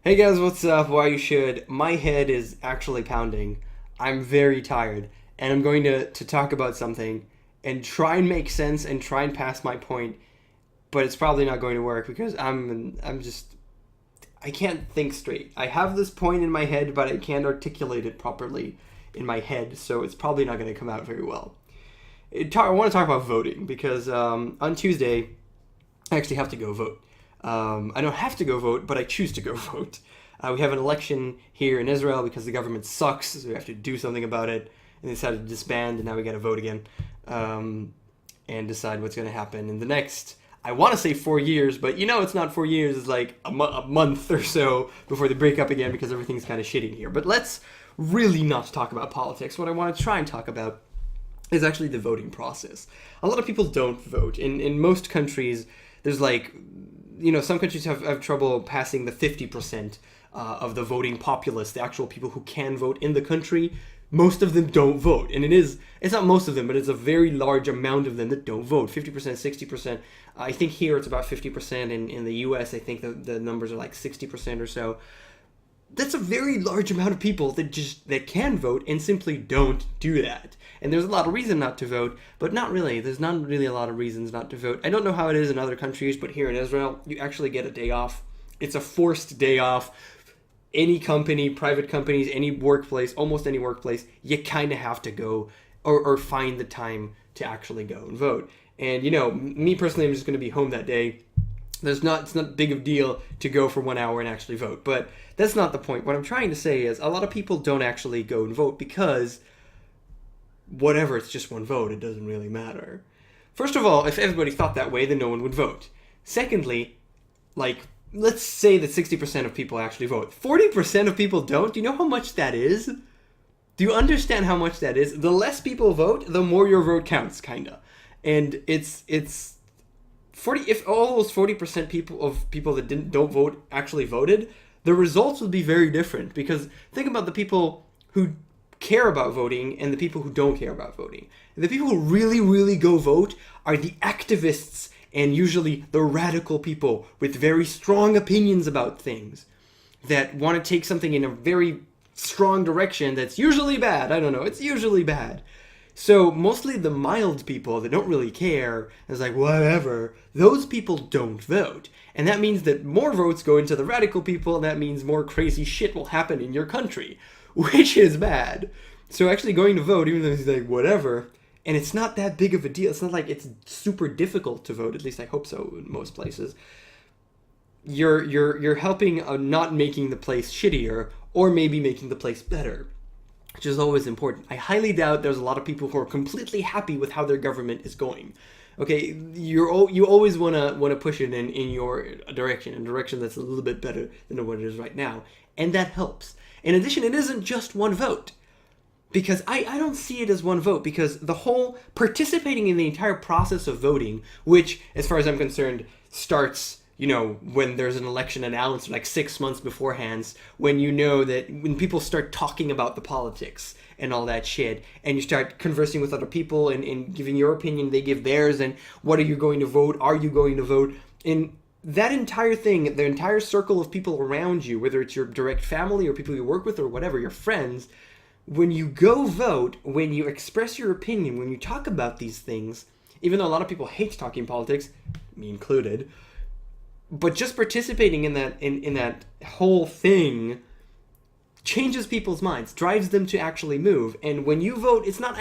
Hey guys, what's up? Why you should. My head is actually pounding. I'm very tired, and I'm going to talk about something and try and make sense and try and pass my point, but it's probably not going to work because I can't think straight. I have this point in my head, but I can't articulate it properly in my head, so it's probably not going to come out very well. I want to talk about voting because on Tuesday I actually have to go vote. I don't have to go vote, but I choose to go vote. We have an election here in Israel because the government sucks, so we have to do something about it. And they decided to disband, and now we got to vote again and decide what's going to happen in the next. I want to say 4 years, but it's not 4 years. It's like a month or so before they break up again because everything's kind of shitty here. But let's really not talk about politics. What I want to try and talk about is actually the voting process. A lot of people don't vote. In most countries, there's some countries have trouble passing the 50% of the voting populace, the actual people who can vote in the country. Most of them don't vote. And it's not most of them, but it's a very large amount of them that don't vote. 50%, 60%. I think here it's about 50%. In the US, I think the numbers are like 60% or so. That's a very large amount of people that can vote and simply don't do that. And there's a lot of reason not to vote, but not really. There's not really a lot of reasons not to vote. I don't know how it is in other countries, but here in Israel, you actually get a day off. It's a forced day off. Any company, private companies, any workplace, almost any workplace, you kind of have to go or find the time to actually go and vote. And, me personally, I'm just going to be home that day. It's not big of a deal to go for 1 hour and actually vote. But that's not the point. What I'm trying to say is a lot of people don't actually go and vote because whatever, it's just one vote. It doesn't really matter. First of all, if everybody thought that way, then no one would vote. Secondly, let's say that 60% of people actually vote. 40% of people don't. Do you know how much that is? Do you understand how much that is? The less people vote, the more your vote counts, kinda. And it's 40. If all those 40% people that don't vote actually voted, the results would be very different. Because think about the people who care about voting and the people who don't care about voting. The people who really, really go vote are the activists and usually the radical people with very strong opinions about things that want to take something in a very strong direction that's usually bad. I don't know. It's usually bad. So mostly the mild people that don't really care, it's like, whatever, those people don't vote. And that means that more votes go into the radical people, and that means more crazy shit will happen in your country, which is bad. So actually going to vote, even though it's like, whatever, and it's not that big of a deal. It's not like it's super difficult to vote, at least I hope so in most places. You're helping not making the place shittier, or maybe making the place better, which is always important. I highly doubt there's a lot of people who are completely happy with how their government is going. Okay, you always want to push it in your direction, a direction that's a little bit better than what it is right now, and that helps. In addition, it isn't just one vote, because I don't see it as one vote, because the whole participating in the entire process of voting, which, as far as I'm concerned, starts when there's an election announced like 6 months beforehand, when when people start talking about the politics and all that shit, and you start conversing with other people and giving your opinion, they give theirs, and what are you going to vote? Are you going to vote? And that entire thing, the entire circle of people around you, whether it's your direct family or people you work with or whatever, your friends, when you go vote, when you express your opinion, when you talk about these things, even though a lot of people hate talking politics, me included, but just participating in that whole thing changes people's minds, drives them to actually move. And when you vote, it's not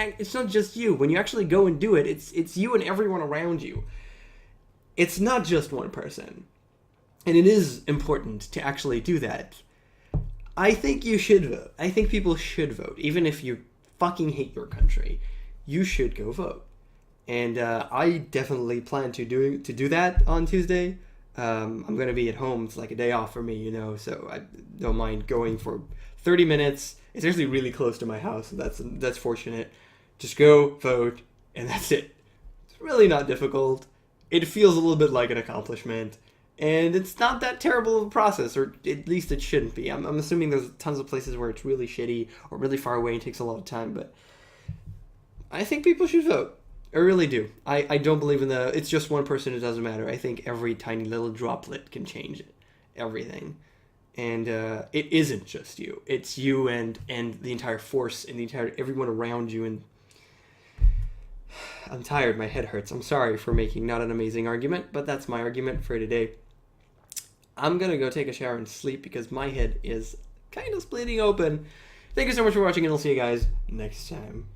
just you. When you actually go and do it, it's you and everyone around you. It's not just one person. And it is important to actually do that. I think you should vote. I think people should vote. Even if you fucking hate your country, you should go vote. And I definitely plan to do that on Tuesday. I'm going to be at home. It's like a day off for me, so I don't mind going for 30 minutes. It's actually really close to my house, so that's fortunate. Just go, vote, and that's it. It's really not difficult. It feels a little bit like an accomplishment, and it's not that terrible of a process, or at least it shouldn't be. I'm assuming there's tons of places where it's really shitty or really far away and takes a lot of time, but I think people should vote. I really do. I don't believe in it's just one person, it doesn't matter. I think every tiny little droplet can change it. Everything. And it isn't just you. It's you and the entire force and everyone around you. And I'm tired. My head hurts. I'm sorry for making not an amazing argument, but that's my argument for today. I'm going to go take a shower and sleep because my head is kind of splitting open. Thank you so much for watching, and I'll see you guys next time.